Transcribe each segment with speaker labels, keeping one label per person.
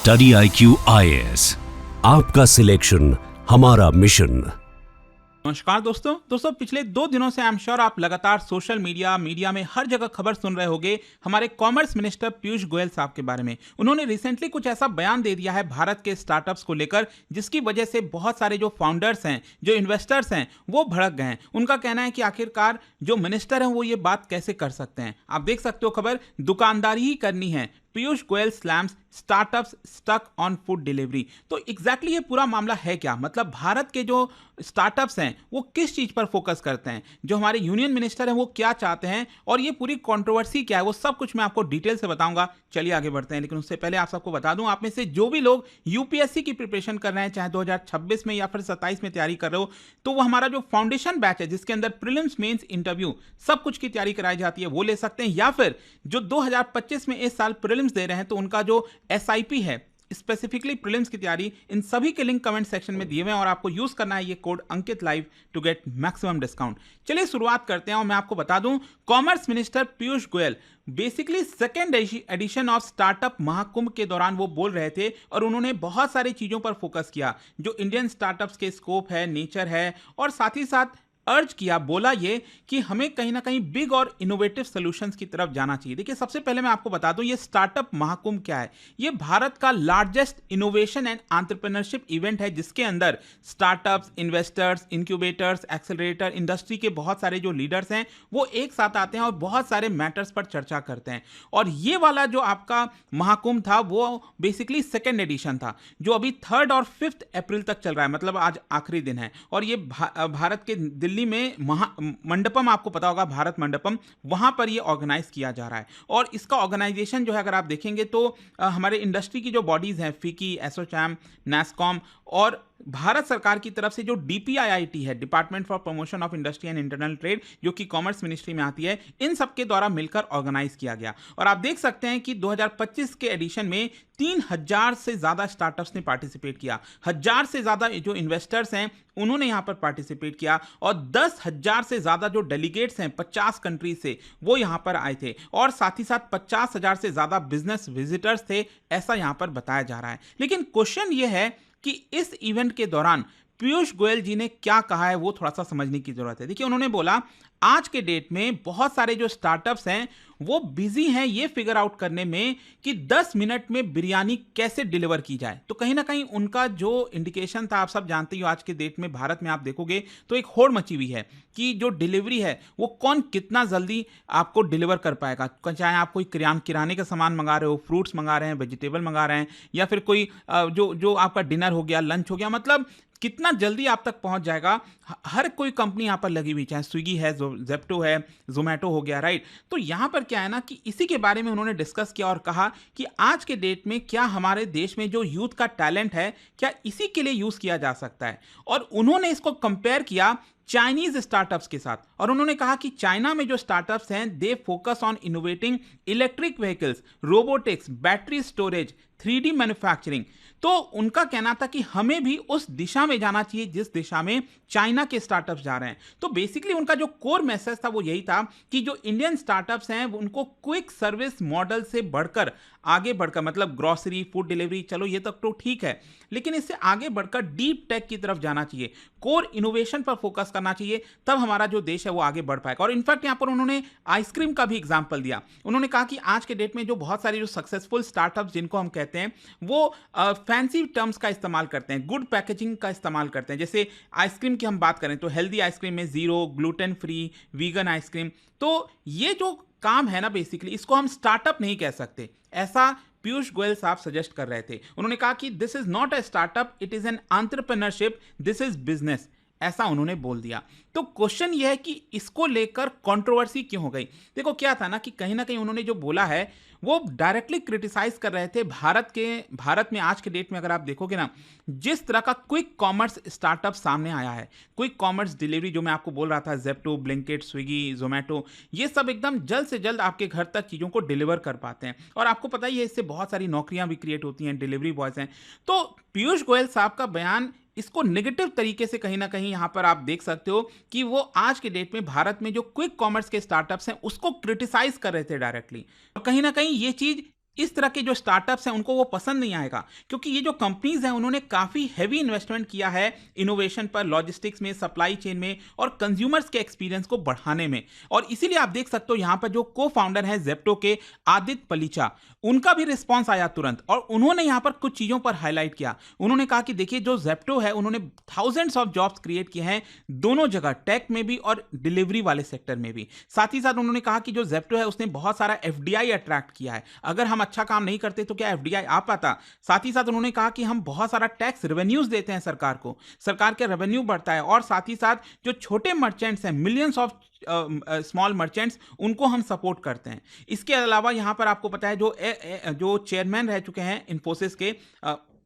Speaker 1: Study IQ IAS, आपका selection हमारा mission.
Speaker 2: नमस्कार दोस्तों पिछले 2 दिनों से आई एम श्योर आप लगातार सोशल मीडिया में हर जगह खबर सुन रहे होंगे हमारे कॉमर्स मिनिस्टर पीयूष गोयल साहब के बारे में। उन्होंने रिसेंटली कुछ ऐसा बयान दे दिया है भारत के स्टार्टअप्स को लेकर, जिसकी वजह से बहुत सारे जो फाउंडर्स हैं, जो इन्वेस्टर्स हैं, वो भड़क गए हैं। उनका कहना है कि आखिरकार जो मिनिस्टर हैं वो ये बात कैसे कर सकते हैं। आप देख सकते हो खबर, दुकानदारी ही करनी है, Piyush Goyal slams startups stuck on food delivery. तो एग्जैक्टली ये पूरा मामला है क्या, मतलब भारत के जो स्टार्टअप्स हैं वो किस चीज पर फोकस करते हैं, जो हमारे यूनियन मिनिस्टर हैं वो क्या चाहते हैं, और ये पूरी कंट्रोवर्सी क्या है, वो सब कुछ मैं आपको डिटेल से बताऊंगा। चलिए आगे बढ़ते हैं, लेकिन उससे पहले आप सबको बता दूं, आप में से जो भी लोग यूपीएससी की प्रिपरेशन कर रहे हैं, चाहे 2026 में या फिर 27 में तैयारी कर रहे हो, तो वो हमारा जो फाउंडेशन बैच है जिसके अंदर प्रीलिम्स मेंस इंटरव्यू सब कुछ की तैयारी कराई जाती है, वो ले सकते हैं। या फिर जो 2025 में इस साल प्रीलिम्स दे रहे हैं, तो उनका जो एसआईपी है स्पेसिफिकली प्रीलिम्स की तैयारी, इन सभी के लिंक कमेंट सेक्शन में दिए हुए हैं और आपको यूज करना है ये code Ankit live to get maximum discount. चलिए शुरुआत करते हैं और मैं आपको बता दूं, commerce minister Piyush Goyal basically second edition of startup Mahakumbh के दौरान वो बोल रहे थे और उन्होंने बहुत सारी चीजों पर फोकस किया, जो इंडियन स्टार्टअप्स के स्कोप है, नेचर है, और साथ ही साथ अर्ज किया, बोला ये कि हमें कहीं ना कहीं बिग और इनोवेटिव सॉल्यूशंस की तरफ जाना चाहिए। देखिए, सबसे पहले मैं आपको बता दूं, ये स्टार्टअप महाकुंभ क्या है। ये भारत का largest innovation and entrepreneurship event है, जिसके अंदर startups, investors, incubators, accelerator, industry के बहुत सारे जो लीडर्स हैं वो एक साथ आते हैं और बहुत सारे मैटर्स पर चर्चा करते हैं। और ये वाला जो आपका महाकुंभ था वो बेसिकली सेकेंड एडिशन था, जो अभी 3 और 5 अप्रैल तक चल रहा है, मतलब आज आखिरी दिन है। और ये भारत के दिल्ली में मंडपम, आपको पता होगा भारत मंडपम, वहां पर ये ऑर्गेनाइज किया जा रहा है। और इसका ऑर्गेनाइजेशन जो है, अगर आप देखेंगे तो हमारे इंडस्ट्री की जो बॉडीज हैं, फिकी, एसोचैम, नैस्कॉम, और भारत सरकार की तरफ से जो DPIIT है, department for promotion of industry and internal trade, जो कि कॉमर्स मिनिस्ट्री में आती है, इन सबके द्वारा मिलकर ऑर्गेनाइज किया गया। और आप देख सकते हैं कि 2025 के एडिशन में 3000 से ज्यादा स्टार्टअप्स ने पार्टिसिपेट किया, 1000 से ज्यादा जो इन्वेस्टर्स हैं उन्होंने यहां पर पार्टिसिपेट किया, और 10,000 से ज्यादा जो डेलीगेट्स हैं 50 कंट्री से, वो यहां पर आए थे, और साथ ही साथ 50,000 से ज्यादा बिजनेस विजिटर्स थे, ऐसा यहां पर बताया जा रहा है। लेकिन क्वेश्चन ये है कि इस इवेंट के दौरान पीयूष गोयल जी ने क्या कहा है, वो थोड़ा सा समझने की जरूरत है। देखिए, उन्होंने बोला आज के डेट में बहुत सारे जो स्टार्टअप्स हैं वो बिजी हैं ये फिगर आउट करने में कि 10 मिनट में बिरयानी कैसे डिलीवर की जाए। तो कहीं ना कहीं उनका जो इंडिकेशन था, आप सब जानते हो आज के डेट में भारत में आप देखोगे तो एक होड़ मची हुई है कि जो डिलीवरी है वो कौन कितना जल्दी आपको डिलीवर कर पाएगा। चाहे आप कोई किराने का सामान मंगा रहे हो, फ्रूट्स मंगा रहे हैं, वेजिटेबल मंगा रहे हैं, या फिर कोई जो आपका डिनर हो गया, लंच हो गया, मतलब कितना जल्दी आप तक पहुंच जाएगा। हर कोई कंपनी यहां पर लगी हुई, चाहे स्विगी है, जेप्टो है, जोमेटो हो गया, राइट। तो यहां पर क्या है ना कि इसी के बारे में उन्होंने डिस्कस किया और कहा कि आज के डेट में क्या हमारे देश में जो यूथ का टैलेंट है, क्या इसी के लिए यूज किया जा सकता है। और उन्होंने इसको कंपेयर किया चाइनीज स्टार्टअप्स के साथ, और उन्होंने कहा कि चाइना में जो स्टार्टअप्स हैं they focus on innovating electric vehicles, robotics, battery storage, 3D manufacturing. तो उनका कहना था कि हमें भी उस दिशा में जाना चाहिए जिस दिशा में चाइना के स्टार्टअप्स जा रहे हैं। तो बेसिकली उनका जो कोर मैसेज था वो यही था कि जो इंडियन स्टार्टअप्स हैं उनको क्विक सर्विस मॉडल से बढ़कर आगे बढ़कर, मतलब ग्रोसरी, फूड डिलीवरी, चलो ये तक तो ठीक है, लेकिन इससे आगे बढ़कर डीप टेक की तरफ जाना चाहिए, कोर इनोवेशन पर फोकस करना चाहिए, तब हमारा जो देश है वो आगे बढ़ पाएगा। और इनफैक्ट यहां पर उन्होंने आइसक्रीम का भी एग्जांपल दिया। उन्होंने कहा कि आज के डेट में जो बहुत सारे जो सक्सेसफुल स्टार्टअप्स जिनको हम कहते हैं वो फैंसी टर्म्स का इस्तेमाल करते हैं, गुड पैकेजिंग का इस्तेमाल करते हैं। जैसे आइसक्रीम की हम बात करें तो हेल्दी आइसक्रीम में 0 ग्लूटेन फ्री, वीगन आइसक्रीम। तो ये जो काम है ना, बेसिकली इसको हम स्टार्टअप नहीं कह सकते, ऐसा पीयूष गोयल साहब सजेस्ट कर रहे थे। उन्होंने कहा कि this is not a startup, it is an entrepreneurship, this is business, ऐसा उन्होंने बोल दिया। तो क्वेश्चन यह है कि इसको लेकर कंट्रोवर्सी क्यों हो गई। देखो, क्या था ना कि कहीं ना कहीं उन्होंने जो बोला है वो डायरेक्टली क्रिटिसाइज कर रहे थे भारत में आज के डेट में अगर आप देखोगे ना, जिस तरह का क्विक कॉमर्स स्टार्टअप सामने आया है, क्विक कॉमर्स डिलीवरी जो मैं आपको बोल रहा था, जेप्टो, ब्लिंकिट, स्विगी, जोमेटो, ये सब एकदम जल्द से जल्द आपके घर तक चीज़ों को डिलीवर कर पाते हैं। और आपको पता ही है इससे बहुत सारी नौकरियां भी क्रिएट होती हैं, डिलीवरी बॉयज हैं। तो पीयूष गोयल साहब का बयान इसको नेगेटिव तरीके से कहीं ना कहीं यहां पर आप देख सकते हो कि वो आज के डेट में भारत में जो क्विक कॉमर्स के स्टार्टअप्स हैं उसको क्रिटिसाइज कर रहे थे डायरेक्टली। और कहीं ना कहीं ये चीज इस तरह के जो स्टार्टअप्स हैं उनको वो पसंद नहीं आएगा, क्योंकि ये जो कंपनीज हैं उन्होंने काफ़ी हैवी इन्वेस्टमेंट किया है इनोवेशन पर, लॉजिस्टिक्स में, सप्लाई चेन में और कंज्यूमर्स के एक्सपीरियंस को बढ़ाने में। और इसीलिए आप देख सकते हो यहाँ पर जो को फाउंडर हैं जेप्टो के, आदित्य पलीचा, उनका भी रिस्पॉन्स आया तुरंत और उन्होंने यहाँ पर कुछ चीज़ों पर हाईलाइट किया। उन्होंने कहा कि देखिए जो जेप्टो है उन्होंने थाउजेंड्स ऑफ जॉब्स क्रिएट किए हैं दोनों जगह, टेक में भी और डिलीवरी वाले सेक्टर में भी। साथ ही साथ उन्होंने कहा कि जो जेप्टो है उसने बहुत सारा एफडीआई अट्रैक्ट किया है, अगर हम अच्छा काम नहीं करते तो क्या एफडीआई आ पाता। साथ ही साथ उन्होंने कहा कि हम बहुत सारा टैक्स रेवेन्यूज देते हैं सरकार को, सरकार के रेवेन्यू बढ़ता है, और साथ ही साथ जो छोटे मर्चेंट्स हैं, मिलियंस ऑफ स्मॉल मर्चेंट्स, उनको हम सपोर्ट करते हैं। इसके अलावा यहाँ पर आपको पता है जो चेयरमैन रह चुके हैं इन्फोसिस के,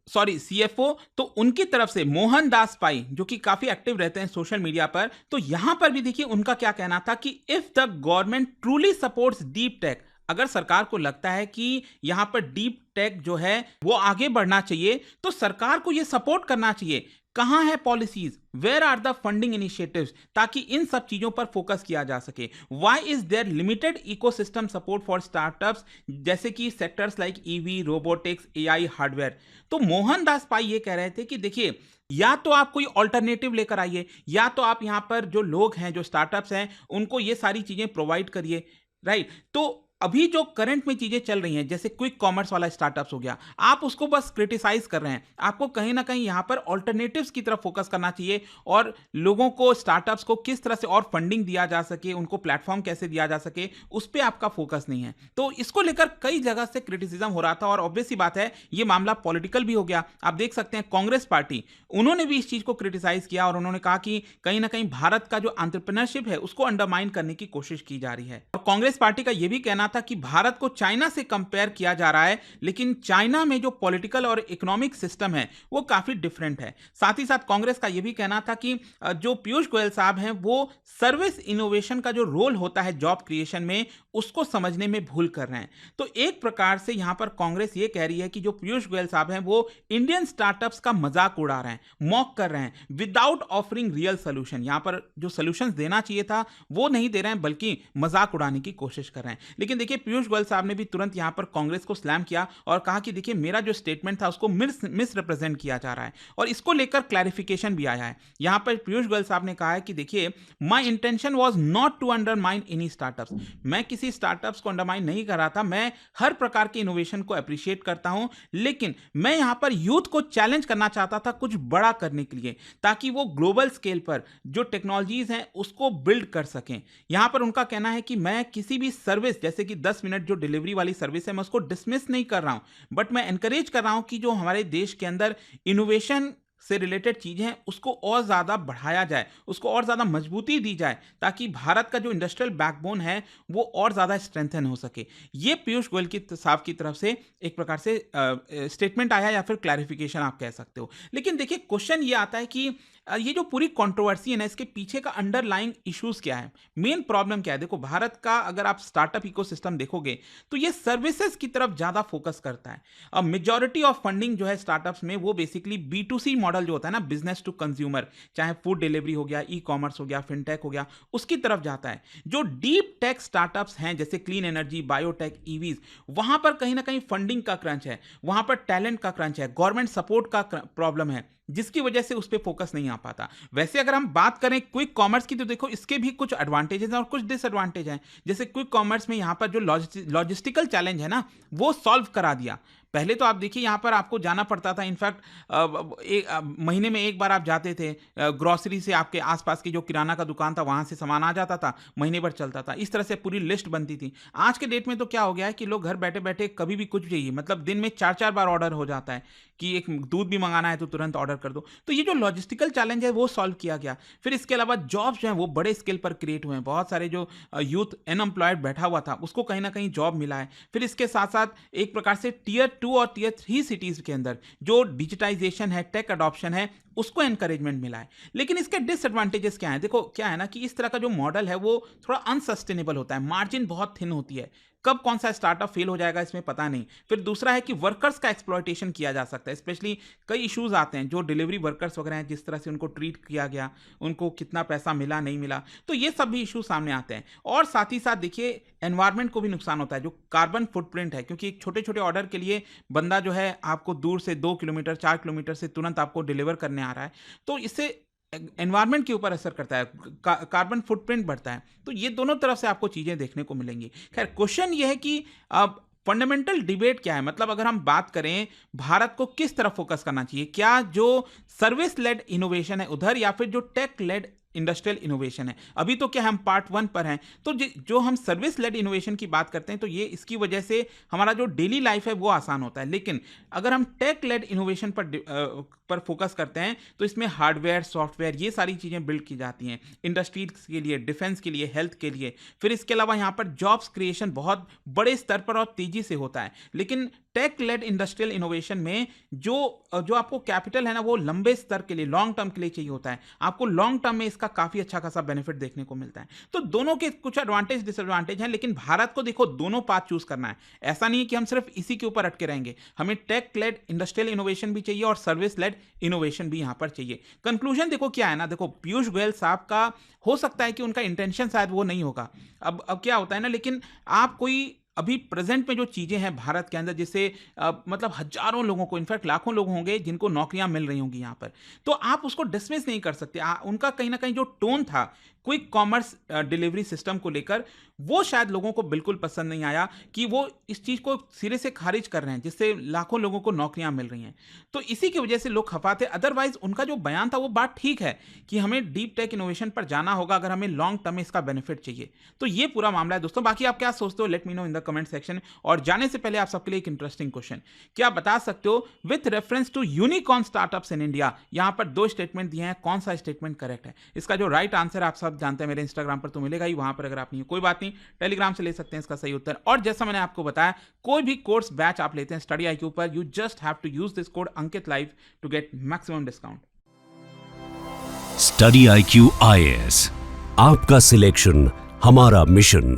Speaker 2: सीएफओ, तो उनकी तरफ से मोहन दास पाई, जो कि काफी एक्टिव रहते हैं सोशल मीडिया पर, तो यहां पर भी देखिए उनका क्या कहना था कि if the government truly supports deep tech, अगर सरकार को लगता है कि यहां पर डीप टेक जो है वो आगे बढ़ना चाहिए तो सरकार को ये सपोर्ट करना चाहिए। कहां है policies, where are the funding initiatives, ताकि इन सब चीजों पर फोकस किया जा सके। Why is there limited ecosystem support for startups, जैसे कि sectors like EV, robotics, AI, hardware. तो मोहन दास पाई ये कह रहे थे कि देखिए या तो आप कोई ऑल्टरनेटिव लेकर आइए, या तो आप यहां पर जो लोग हैं, जो स्टार्टअप्स हैं, उनको ये सारी चीजें प्रोवाइड करिए, राइट। तो अभी जो करंट में चीजें चल रही हैं, जैसे क्विक कॉमर्स वाला स्टार्टअप्स हो गया, आप उसको बस क्रिटिसाइज कर रहे हैं। आपको कहीं ना कहीं यहां पर ऑल्टरनेटिव्स की तरफ फोकस करना चाहिए, और लोगों को, स्टार्टअप्स को किस तरह से और फंडिंग दिया जा सके, उनको प्लेटफॉर्म कैसे दिया जा सके, उस पर आपका फोकस नहीं है। तो इसको लेकर कई जगह से क्रिटिसिज्म हो रहा था, और ऑब्वियस सी बात है ये मामला पॉलिटिकल भी हो गया। आप देख सकते हैं कांग्रेस पार्टी, उन्होंने भी इस चीज को क्रिटिसाइज किया, और उन्होंने कहा कि कहीं ना कहीं भारत का जो एंटरप्रेन्योरशिप है उसको अंडरमाइन करने की कोशिश की जा रही है। और कांग्रेस पार्टी का यह भी कहना था कि भारत को चाइना से कंपेयर किया जा रहा है, लेकिन चाइना में जो पॉलिटिकल और इकोनॉमिक सिस्टम है वो काफी डिफरेंट है। साथ ही साथ कांग्रेस का यह भी कहना था कि जो पीयूष गोयल साहब हैं वो सर्विस इनोवेशन का जो रोल होता है जॉब क्रिएशन में, उसको समझने में भूल कर रहे हैं। तो एक प्रकार से यहां पर कांग्रेस ये कह रही है कि जो पीयूष गोयल साहब हैं वो इंडियन स्टार्टअप्स का मजाक उड़ा रहे हैं, मॉक कर रहे हैं, विदाउट ऑफरिंग रियल सोल्यूशन। यहां पर जो सोल्यूशन देना चाहिए था वो नहीं दे रहे हैं, बल्कि मजाक उड़ाने की कोशिश कर रहे हैं। लेकिन देखिए पीयूष गोयल साहब ने भी तुरंत यहां पर कांग्रेस को स्लैम किया और कहा कि देखिए मेरा जो स्टेटमेंट था उसको मिस रिप्रेजेंट किया जा रहा है, और इसको लेकर क्लैरिफिकेशन भी आया है। यहां पर पीयूष गोयल साहब ने कहा है कि देखिए my intention was not to undermine any startups, मैं किसी स्टार्टअप्स को अंडरमाइन नहीं कर रहा था, मैं हर प्रकार के इनोवेशन को अप्रिशिएट करता हूं, लेकिन मैं यहां पर यूथ को चैलेंज करना चाहता था कुछ बड़ा करने के लिए, ताकि वो ग्लोबल स्केल पर जो टेक्नोलॉजीज हैं उसको बिल्ड कर सकें। यहां पर उनका कहना है कि मैं किसी भी सर्विस, जैसे कि 10 मिनट जो डिलीवरी वाली सर्विस है, मैं उसको डिसमिस नहीं कर रहा हूं, बट मैं एनकरेज कर रहा हूं कि जो हमारे देश के अंदर इनोवेशन से रिलेटेड चीजें हैं उसको और ज्यादा बढ़ाया जाए, उसको और ज्यादा मजबूती दी जाए, ताकि भारत का जो इंडस्ट्रियल बैकबोन है वो और ज्यादा स्ट्रेंथन हो सके। ये पीयूष गोयल की साहब की तरफ से एक प्रकार से स्टेटमेंट आया, या फिर क्लैरिफिकेशन आप कह सकते हो। लेकिन देखिए क्वेश्चन ये आता है कि ये जो पूरी कंट्रोवर्सी है ना, इसके पीछे का अंडरलाइंग इश्यूज क्या है, मेन प्रॉब्लम क्या है। देखो भारत का अगर आप स्टार्टअप इकोसिस्टम देखोगे तो ये सर्विसेज की तरफ ज्यादा फोकस करता है। अब मेजॉरिटी ऑफ फंडिंग जो है स्टार्टअप्स में वो बेसिकली B2C मॉडल जो होता है ना, बिजनेस टू कंज्यूमर, चाहे फूड डिलीवरी हो गया, ई कॉमर्स हो गया, फिनटेक हो गया, उसकी तरफ जाता है। जो डीप टेक स्टार्टअप्स हैं जैसे क्लीन एनर्जी, बायोटेक, ईवीज, वहां पर कहीं ना कहीं फंडिंग का क्रंच है, वहां पर टैलेंट का क्रंच है, गवर्नमेंट सपोर्ट का प्रॉब्लम है, जिसकी वजह से उस पर फोकस नहीं आ पाता। वैसे अगर हम बात करें क्विक कॉमर्स की, तो देखो इसके भी कुछ एडवांटेजेस हैं और कुछ डिसएडवांटेज हैं। जैसे क्विक कॉमर्स में यहां पर जो लॉजिस्टिकल चैलेंज है ना, वो सॉल्व करा दिया। पहले तो आप देखिए यहां पर आपको जाना पड़ता था, इनफैक्ट महीने में एक बार आप जाते थे, ग्रोसरी से आपके आसपास की जो किराना का दुकान था वहां से सामान आ जाता था, महीने भर चलता था, इस तरह से पूरी लिस्ट बनती थी। आज के डेट में तो क्या हो गया है कि लोग घर बैठे बैठे कभी भी कुछ चाहिए, मतलब दिन में 4-4 बार ऑर्डर हो जाता है कि एक दूध भी मंगाना है तो तुरंत ऑर्डर कर दो। तो ये जो लॉजिस्टिकल चैलेंज है वो सॉल्व किया गया। फिर इसके अलावा जॉब्स जो हैं वो बड़े स्केल पर क्रिएट हुए हैं, बहुत सारे जो यूथ अनएम्प्लॉयड बैठा हुआ था उसको कहीं ना कहीं जॉब मिला है। फिर इसके साथ साथ एक प्रकार से Tier 2 और Tier 3 सिटीज के अंदर जो डिजिटाइजेशन है, टेक अडॉप्शन है, उसको एनकरेजमेंट मिला है। लेकिन इसके डिसएडवांटेजेस क्या है? देखो क्या है ना कि इस तरह का जो मॉडल है वो थोड़ा अनसस्टेनेबल होता है, मार्जिन बहुत थिन होती है, कब कौन सा स्टार्टअप फेल हो जाएगा इसमें पता नहीं। फिर दूसरा है कि वर्कर्स का एक्सप्लॉयटेशन किया जा सकता है, स्पेशली कई इश्यूज आते हैं जो डिलीवरी वर्कर्स वगैरह हैं, जिस तरह से उनको ट्रीट किया गया, उनको कितना पैसा मिला नहीं मिला, तो ये सब भी इशू सामने आते हैं। और साथ ही साथ देखिए एनवायरनमेंट को भी नुकसान होता है, जो कार्बन फुटप्रिंट है, क्योंकि एक छोटे छोटे ऑर्डर के लिए बंदा जो है आपको दूर से 2 किलोमीटर 4 किलोमीटर से तुरंत आपको डिलीवर करने आ रहा है, तो इससे एनवायरनमेंट के ऊपर असर करता है, कार्बन फुटप्रिंट बढ़ता है। तो ये दोनों तरफ से आपको चीजें देखने को मिलेंगी। खैर क्वेश्चन ये है कि अब फंडामेंटल डिबेट क्या है, मतलब अगर हम बात करें भारत को किस तरफ फोकस करना चाहिए, क्या जो सर्विस लेड इनोवेशन है उधर, या फिर जो टेक लेड इंडस्ट्रियल इनोवेशन है। अभी तो क्या हम पार्ट 1 पर हैं, तो जो हम सर्विस लेड इनोवेशन की बात करते हैं तो ये इसकी वजह से हमारा जो डेली लाइफ है वो आसान होता है। लेकिन अगर हम टेक लेड इनोवेशन पर फोकस करते हैं तो इसमें हार्डवेयर सॉफ्टवेयर ये सारी चीज़ें बिल्ड की जाती हैं इंडस्ट्रीज के लिए, डिफेंस के लिए, हेल्थ के लिए। फिर इसके अलावा यहाँ पर जॉब्स क्रिएशन बहुत बड़े स्तर पर और तेजी से होता है। लेकिन टेक लेड इंडस्ट्रियल इनोवेशन में जो आपको कैपिटल है ना वो लंबे स्तर के लिए, लॉन्ग टर्म के लिए चाहिए होता है। आपको लॉन्ग टर्म में इसका काफी अच्छा खासा बेनिफिट देखने को मिलता है। तो दोनों के कुछ एडवांटेज डिसएडवांटेज हैं, लेकिन भारत को देखो दोनों पाथ चूज करना है। ऐसा नहीं है कि हम सिर्फ इसी के ऊपर अटके रहेंगे, हमें टेक लेड इंडस्ट्रियल इनोवेशन भी चाहिए और सर्विस लेड इनोवेशन भी यहां पर चाहिए। कंक्लूजन देखो क्या है ना, देखो पीयूष गोयल साहब का हो सकता है कि उनका इंटेंशन शायद वो नहीं होगा, अब क्या होता है ना, लेकिन आप कोई अभी प्रेजेंट में जो चीज़ें हैं भारत के अंदर, जिससे मतलब हजारों लोगों को, इनफैक्ट लाखों लोग होंगे जिनको नौकरियां मिल रही होंगी यहाँ पर, तो आप उसको डिसमिस नहीं कर सकते। उनका कहीं ना कहीं जो टोन था क्विक कॉमर्स डिलीवरी सिस्टम को लेकर, वो शायद लोगों को बिल्कुल पसंद नहीं आया कि वो इस चीज़ को सिरे से खारिज कर रहे हैं जिससे लाखों लोगों को नौकरियां मिल रही हैं। तो इसी की वजह से लोग खफा थे। अदरवाइज उनका जो बयान था वो बात ठीक है कि हमें डीप टेक इनोवेशन पर जाना होगा अगर हमें लॉन्ग टर्म में इसका बेनिफिट चाहिए। तो ये पूरा मामला है दोस्तों। बाकी आप क्या सोचते हो, let me know in the comment section. और जाने से पहले आप सबके लिए एक इंटरेस्टिंग क्वेश्चन, क्या आप बता सकते हो with reference to unicorn startups in India, यहां पर 2 स्टेटमेंट दिए हैं, कौन सा स्टेटमेंट करेक्ट है? इसका जो राइट आंसर आप सब जानते हैं, मेरे इंस्टाग्राम पर तो मिलेगा ही, वहां पर अगर आप नहीं, कोई बात नहीं, टेलीग्राम से ले सकते हैं इसका सही उत्तर। और जैसा मैंने आपको बताया, कोई भी कोर्स बैच आप लेते हैं स्टडी IQ पर, you just have to use this code Ankit live to get maximum discount.
Speaker 1: Study IQ IAS, आपका सिलेक्शन हमारा मिशन।